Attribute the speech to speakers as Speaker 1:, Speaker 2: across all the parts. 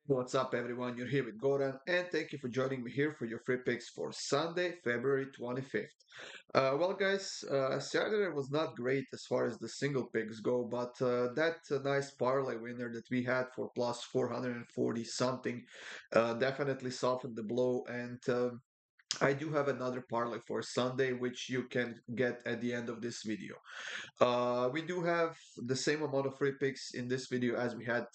Speaker 1: What's up, everyone? You're here with Goran, and thank you for joining me here for your free picks for Sunday, February 25th. Guys, Saturday was not great as far as the single picks go, but that nice parlay winner that we had for plus 440 something definitely softened the blow. And I do have another parlay for Sunday, which you can get at the end of this video. We do have the same amount of free picks in this video as we had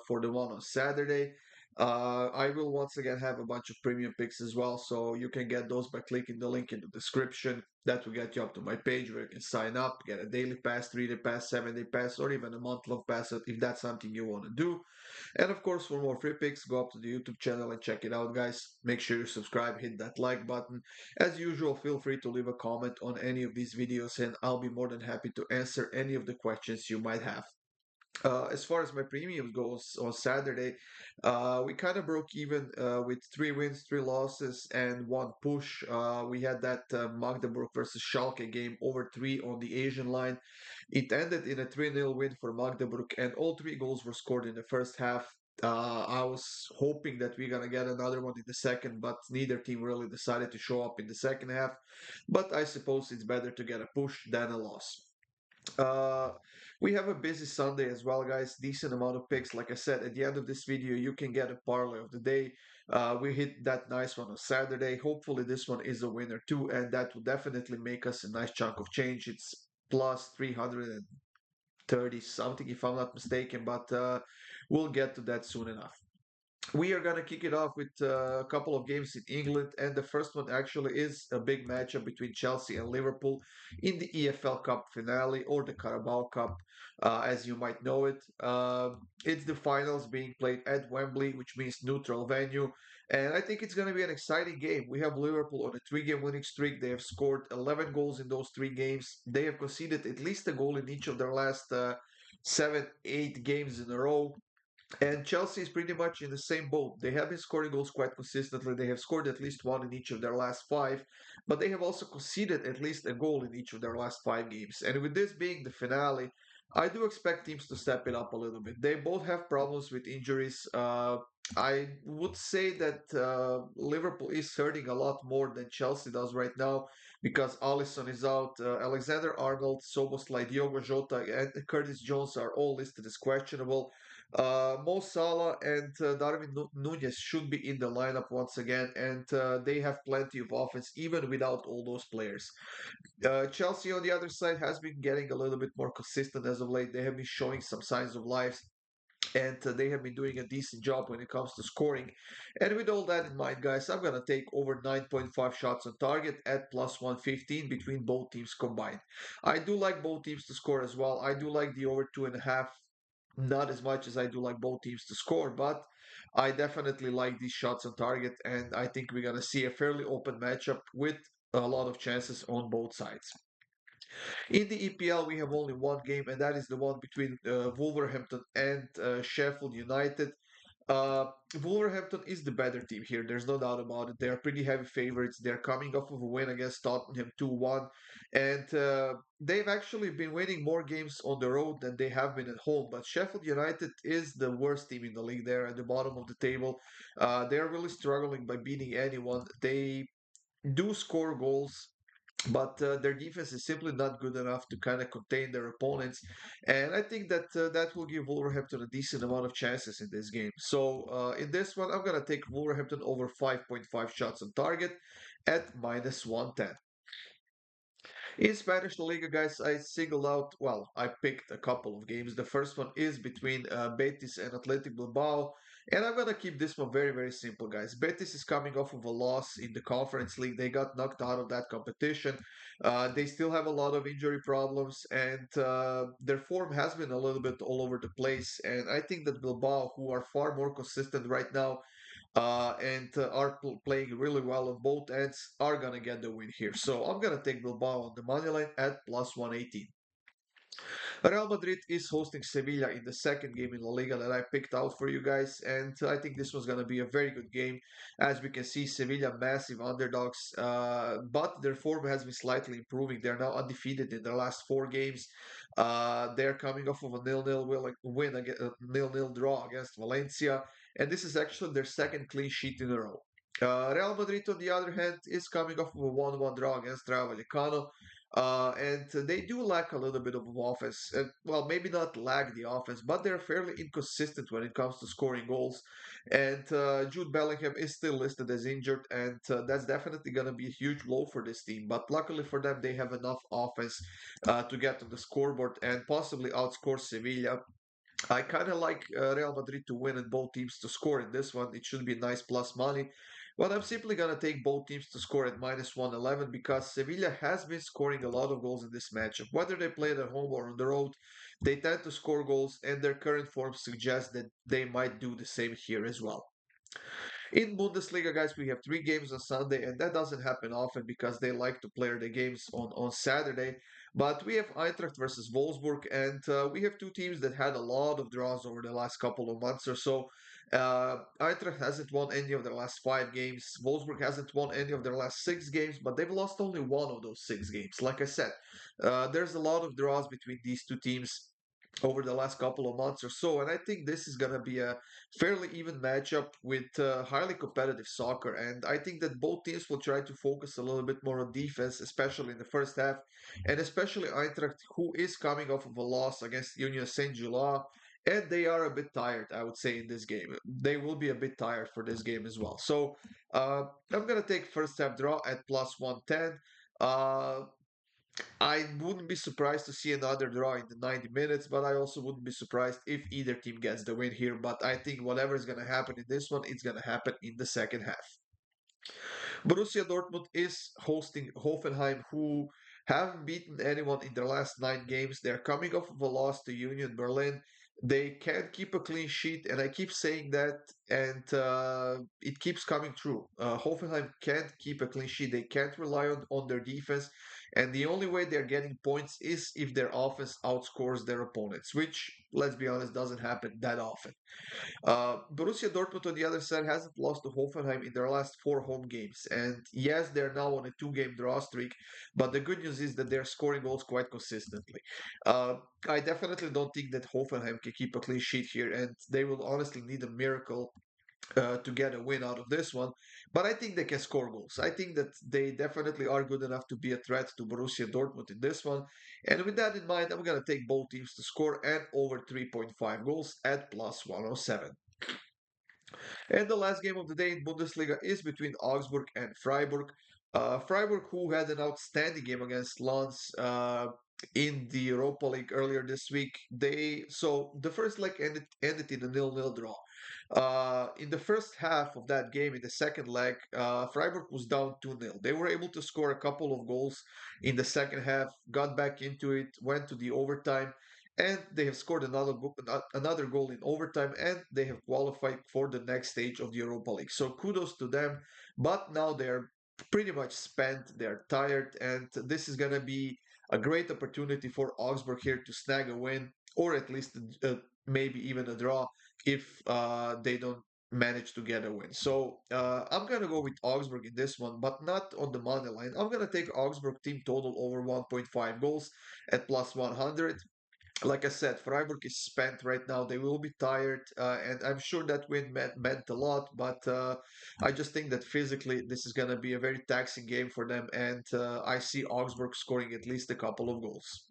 Speaker 1: for the one on Saturday. I will once again have a bunch of premium picks as well, so you can get those by clicking the link in the description. That will get you up to my page where you can sign up, get a daily pass, 3-day pass, 7-day pass, or even a month-long pass if that's something you want to do. And of course, for more free picks, go up to the YouTube channel and check it out, guys. Make sure you subscribe, hit that like button. As usual, feel free to leave a comment on any of these videos, and I'll be more than happy to answer any of the questions you might have. As far as my premium goes on Saturday, we kind of broke even with 3 wins, 3 losses, and 1 push. We had that Magdeburg versus Schalke game over 3 on the Asian line. It ended in a 3-0 win for Magdeburg, and all 3 goals were scored in the first half. I was hoping that we're gonna get another one in the second, but neither team really decided to show up in the second half. But I suppose it's better to get a push than a loss. Uh, we have a busy Sunday as well, guys. Decent amount of picks. Like I said, at the end of this video, you can get a parlay of the day. We hit that nice one on Saturday. Hopefully, this one is a winner too, and that will definitely make us a nice chunk of change. It's plus 330 something, if I'm not mistaken, but we'll get to that soon enough. We are going to kick it off with a couple of games in England, and the first one actually is a big matchup between Chelsea and Liverpool in the EFL Cup finale or the Carabao Cup, as you might know it. It's the finals being played at Wembley, which means neutral venue, and I think it's going to be an exciting game. We have Liverpool on a 3-game winning streak. They have scored 11 goals in those 3 games. They have conceded at least a goal in each of their last 7, 8 games in a row. And Chelsea is pretty much in the same boat. They have been scoring goals quite consistently. They have scored at least one in each of their last 5, but they have also conceded at least a goal in each of their last 5 games. And with this being the finale, I do expect teams to step it up a little bit. They both have problems with injuries. I would say that Liverpool is hurting a lot more than Chelsea does right now because Alisson is out. Alexander Arnold, Soboslai, Diogo Jota, and Curtis Jones are all listed as questionable. Mo Salah and Darwin Nunez should be in the lineup once again, and they have plenty of offense even without all those players. Chelsea, on the other side, has been getting a little bit more consistent as of late. They have been showing some signs of life, and they have been doing a decent job when it comes to scoring. And with all that in mind, guys, I'm going to take over 9.5 shots on target at plus 115 between both teams combined. I do like both teams to score as well. I do like the over 2.5, not as much as I do like both teams to score, but I definitely like these shots on target, and I think we're going to see a fairly open matchup with a lot of chances on both sides. In the EPL, we have only one game, and that is the one between Wolverhampton and Sheffield United. Wolverhampton is the better team here. There's no doubt about it. They are pretty heavy favorites. They're coming off of a win against Tottenham 2-1, and they've actually been winning more games on the road than they have been at home. But Sheffield United is the worst team in the league. They're at the bottom of the table. They're really struggling by beating anyone. They do score goals, but their defense is simply not good enough to kind of contain their opponents. And I think that that will give Wolverhampton a decent amount of chances in this game. So in this one, I'm going to take Wolverhampton over 5.5 shots on target at minus 110. In Spanish La Liga, guys, I singled out, well, I picked a couple of games. The first one is between Betis and Athletic Bilbao. And I'm going to keep this one very, very simple, guys. Betis is coming off of a loss in the Conference League. They got knocked out of that competition. They still have a lot of injury problems, and their form has been a little bit all over the place. And I think that Bilbao, who are far more consistent right now, and are playing really well on both ends, are going to get the win here. So I'm going to take Bilbao on the money line at plus 118. Real Madrid is hosting Sevilla in the second game in La Liga that I picked out for you guys, and I think this was going to be a very good game. As we can see, Sevilla massive underdogs, but their form has been slightly improving. They're now undefeated in their last four games. They're coming off of a nil-nil win, a nil-nil draw against Valencia, and this is actually their second clean sheet in a row. Real Madrid, on the other hand, is coming off of a 1-1 draw against Rayo Vallecano. And they do lack a little bit of offense. Well, maybe not lack the offense, but they're fairly inconsistent when it comes to scoring goals. And Jude Bellingham is still listed as injured, and that's definitely going to be a huge blow for this team. But luckily for them, they have enough offense to get on the scoreboard and possibly outscore Sevilla. I kind of like Real Madrid to win and both teams to score in this one. It should be nice plus money. Well, I'm simply going to take both teams to score at minus 111 because Sevilla has been scoring a lot of goals in this matchup. Whether they play it at home or on the road, they tend to score goals, and their current form suggests that they might do the same here as well. In Bundesliga, guys, we have three games on Sunday, and that doesn't happen often because they like to play the games on Saturday. But we have Eintracht versus Wolfsburg, and we have two teams that had a lot of draws over the last couple of months or so. Eintracht hasn't won any of their last five games. Wolfsburg hasn't won any of their last six games, but they've lost only one of those six games. Like I said, there's a lot of draws between these two teams over the last couple of months or so. And I think this is going to be a fairly even matchup with highly competitive soccer. And I think that both teams will try to focus a little bit more on defense, especially in the first half. And especially Eintracht, who is coming off of a loss against Union Saint-Gilloise. And they are a bit tired, I would say, in this game. They will be a bit tired for this game as well. So I'm going to take first half draw at plus 110. Uh, I wouldn't be surprised to see another draw in the 90 minutes, but I also wouldn't be surprised if either team gets the win here. But I think whatever is going to happen in this one, it's going to happen in the second half. Borussia Dortmund is hosting Hoffenheim, who haven't beaten anyone in their last nine games. They're coming off of a loss to Union Berlin. They can't keep a clean sheet, and I keep saying that, and it keeps coming true. Hoffenheim can't keep a clean sheet. They can't rely on their defense, and the only way they're getting points is if their offense outscores their opponents, which, let's be honest, doesn't happen that often. Borussia Dortmund, on the other side, hasn't lost to Hoffenheim in their last four home games. And yes, they're now on a two-game draw streak, but the good news is that they're scoring goals quite consistently. Uh, I definitely don't think that Hoffenheim can keep a clean sheet here, and they will honestly need a miracle to get a win out of this one. But I think they can score goals. I think that they definitely are good enough to be a threat to Borussia Dortmund in this one. And with that in mind, I'm going to take both teams to score and over 3.5 goals at plus 107. And the last game of the day in Bundesliga is between Augsburg and Freiburg. Freiburg, who had an outstanding game against Lens in the Europa League earlier this week, the first leg ended in a nil-nil draw. In the first half of that game, in the second leg, Freiburg was down 2-0. They were able to score a couple of goals in the second half, got back into it, went to the overtime, and they have scored another goal in overtime, and they have qualified for the next stage of the Europa League. So kudos to them. But now they're pretty much spent, they're tired, and this is going to be a great opportunity for Augsburg here to snag a win, or at least maybe even a draw if they don't manage to get a win. So I'm going to go with Augsburg in this one, but not on the money line. I'm going to take Augsburg team total over 1.5 goals at plus 100. Like I said, Freiburg is spent right now. They will be tired, and I'm sure that win meant a lot. But I just think that physically, this is going to be a very taxing game for them, and I see Augsburg scoring at least a couple of goals.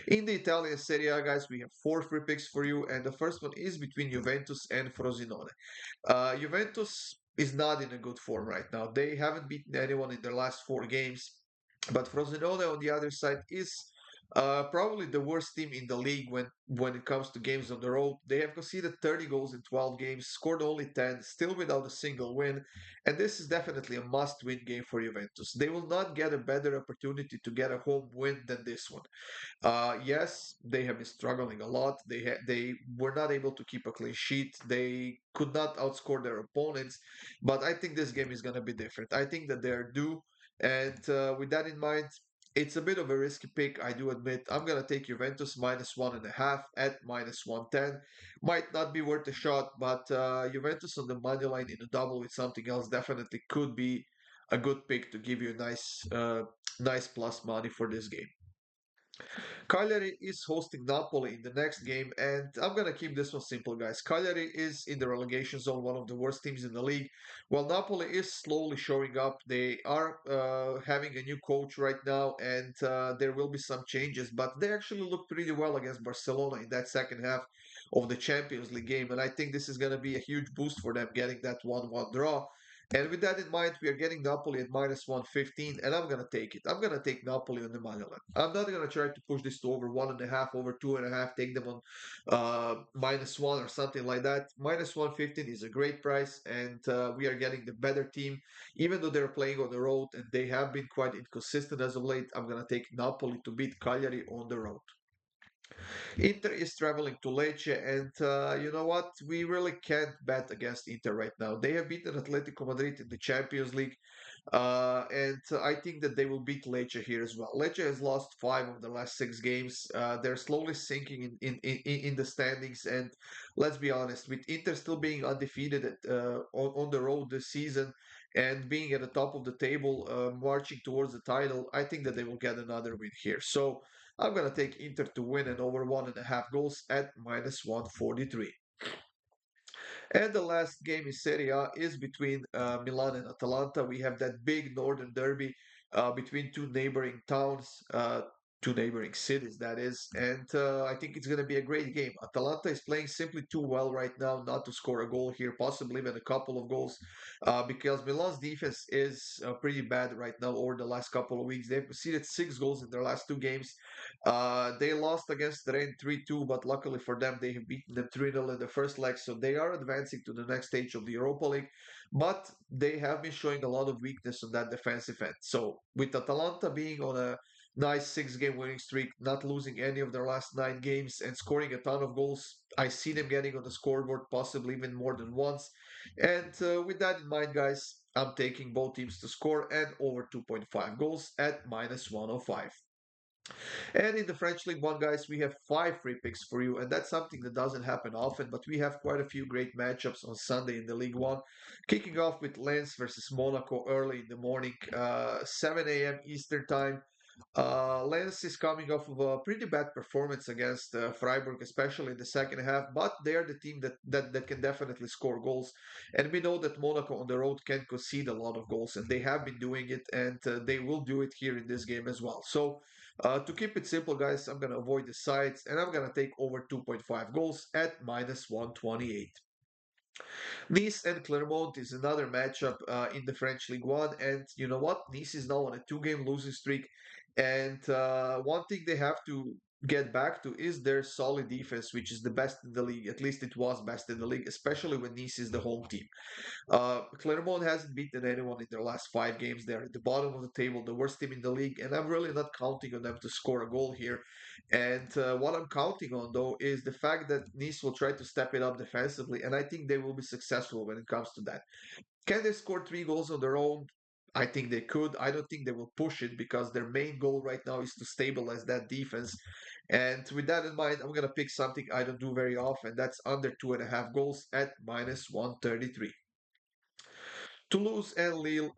Speaker 1: In the Italian Serie A, guys, we have four free picks for you, and the first one is between Juventus and Frosinone. Juventus is not in a good form right now. They haven't beaten anyone in their last four games, but Frosinone on the other side is probably the worst team in the league when it comes to games on the road. They have conceded 30 goals in 12 games, scored only 10, still without a single win, and this is definitely a must-win game for Juventus. They will not get a better opportunity to get a home win than this one. Yes, they have been struggling a lot. They were not able to keep a clean sheet. They could not outscore their opponents, but I think this game is going to be different. I think that they're due, and with that in mind, It's a bit of a risky pick, I do admit. I'm gonna take Juventus -1.5 at -110. Might not be worth a shot, but Juventus on the money line in a double with something else definitely could be a good pick to give you a nice plus money for this game. Cagliari is hosting Napoli in the next game, and I'm gonna keep this one simple, guys. Cagliari is in the relegation zone, one of the worst teams in the league. While Napoli is slowly showing up, they are having a new coach right now, and there will be some changes. But they actually look pretty well against Barcelona in that second half of the Champions League game, and I think this is gonna be a huge boost for them getting that 1-1 draw. And with that in mind, we are getting Napoli at -115, and I'm gonna take it. I'm gonna take Napoli on the money line. I'm not gonna try to push this to over 1.5, over 2.5, take them on -1 or something like that. -115 is a great price, and we are getting the better team, even though they're playing on the road and they have been quite inconsistent as of late. I'm gonna take Napoli to beat Cagliari on the road. Inter is traveling to Lecce, and you know what? We really can't bet against Inter right now. They have beaten Atletico Madrid in the Champions League, and I think that they will beat Lecce here as well. Lecce has lost five of the last six games. They're slowly sinking in the standings, and let's be honest, with Inter still being undefeated on the road this season and being at the top of the table, marching towards the title, I think that they will get another win here. So I'm going to take Inter to win and over 1.5 goals at -143. And the last game in Serie A is between Milan and Atalanta. We have that big northern derby between two neighboring cities, that is. And I think it's going to be a great game. Atalanta is playing simply too well right now not to score a goal here, possibly even a couple of goals, because Milan's defense is pretty bad right now over the last couple of weeks. They've conceded 6 goals in their last two games. They lost against Rennes 3-2, but luckily for them, they have beaten them 3-0 in the first leg, so they are advancing to the next stage of the Europa League. But they have been showing a lot of weakness on that defensive end. So with Atalanta being on a nice 6 game winning streak, not losing any of their last 9 games, and scoring a ton of goals, I see them getting on the scoreboard possibly even more than once. And with that in mind, guys, I'm taking both teams to score and over 2.5 goals at -105. And in the French League One, guys, we have 5 free picks for you, and that's something that doesn't happen often. But we have quite a few great matchups on Sunday in the League One, kicking off with Lens versus Monaco early in the morning, 7 a.m. Eastern Time. Lens is coming off of a pretty bad performance against Freiburg, especially in the second half, but they are the team that can definitely score goals. And we know that Monaco on the road can concede a lot of goals, and they have been doing it, and they will do it here in this game as well. So, to keep it simple, guys, I'm going to avoid the sides, and I'm going to take over 2.5 goals at -128. Nice and Clermont is another matchup in the French League One, and you know what? Nice is now on a 2 game losing streak, and one thing they have to get back to is their solid defense, which is the best in the league. At least it was best in the league, especially when Nice is the home team. Clermont hasn't beaten anyone in their last 5 games. They're at the bottom of the table, the worst team in the league, and I'm really not counting on them to score a goal here. And what I'm counting on, though, is the fact that Nice will try to step it up defensively, and I think they will be successful when it comes to that. Can they score 3 goals on their own? I think they could. I don't think they will push it because their main goal right now is to stabilize that defense. And with that in mind, I'm going to pick something I don't do very often. That's under 2.5 goals at -133. Toulouse and Lille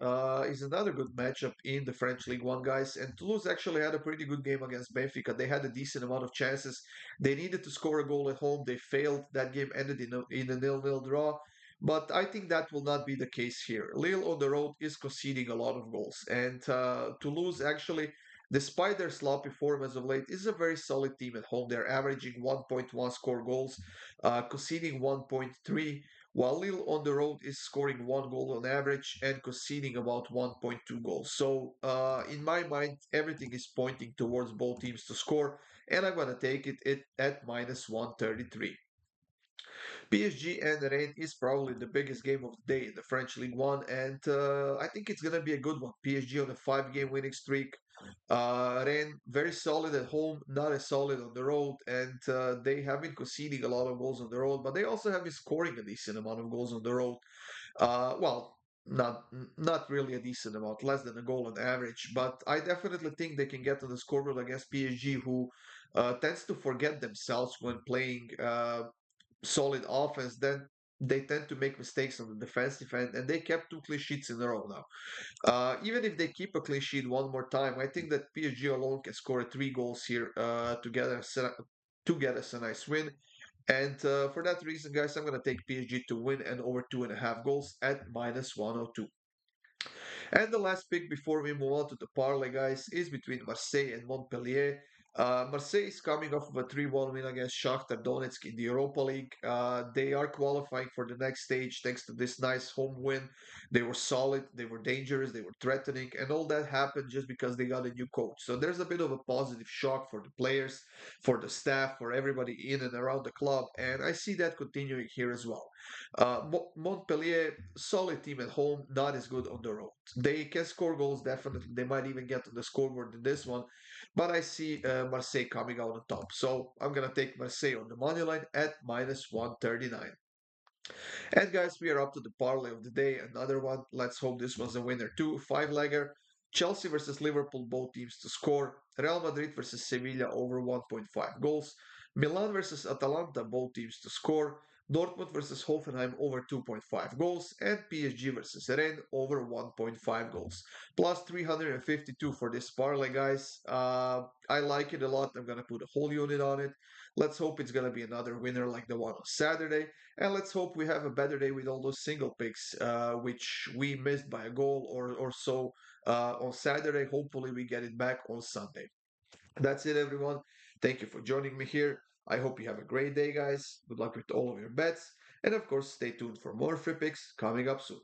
Speaker 1: is another good matchup in the French League One, guys. And Toulouse actually had a pretty good game against Benfica. They had a decent amount of chances. They needed to score a goal at home. They failed. That game ended in a nil-nil draw. But I think that will not be the case here. Lille on the road is conceding a lot of goals. And Toulouse actually, despite their sloppy form as of late, is a very solid team at home. They're averaging 1.1 score goals, conceding 1.3, while Lille on the road is scoring 1 goal on average and conceding about 1.2 goals. So, in my mind, everything is pointing towards both teams to score, and I'm going to take it at -133. PSG and Rennes is probably the biggest game of the day in the French League One, and I think it's going to be a good one. PSG on a 5 game winning streak. Rennes very solid at home, not as solid on the road, and they have been conceding a lot of goals on the road, but they also have been scoring a decent amount of goals on the road. Well, not really a decent amount, less than a goal on average. But I definitely think they can get on the scoreboard against PSG, who tends to forget themselves when playing solid offense. Then they tend to make mistakes on the defensive end, and they kept two clean sheets in a row now. Even if they keep a clean sheet one more time, I think that PSG alone can score three goals here to get us a nice win. And for that reason, guys, I'm going to take PSG to win and over 2.5 goals at minus 102. And the last pick before we move on to the parlay, guys, is between Marseille and Montpellier. Marseille is coming off of a 3-1 win against Shakhtar Donetsk in the Europa League. They are qualifying for the next stage thanks to this nice home win. They were solid, they were dangerous, they were threatening, and all that happened just because they got a new coach. So there's a bit of a positive shock for the players, for the staff, for everybody in and around the club, and I see that continuing here as well. Montpellier, solid team at home, not as good on the road. They can score goals, definitely. They might even get on the scoreboard in this one, but I see Marseille coming out on top. So I'm going to take Marseille on the money line at minus 139. And guys, we are up to the parlay of the day. Another one. Let's hope this was a winner too. Five legger. Chelsea versus Liverpool, both teams to score. Real Madrid versus Sevilla over 1.5 goals. Milan versus Atalanta, both teams to score. Dortmund versus Hoffenheim over 2.5 goals. And PSG versus Rennes over 1.5 goals. Plus 352 for this parlay, guys. I like it a lot. I'm going to put a whole unit on it. Let's hope it's going to be another winner like the one on Saturday. And let's hope we have a better day with all those single picks, which we missed by a goal or so on Saturday. Hopefully, we get it back on Sunday. That's it, everyone. Thank you for joining me here. I hope you have a great day, guys. Good luck with all of your bets. And of course, stay tuned for more free picks coming up soon.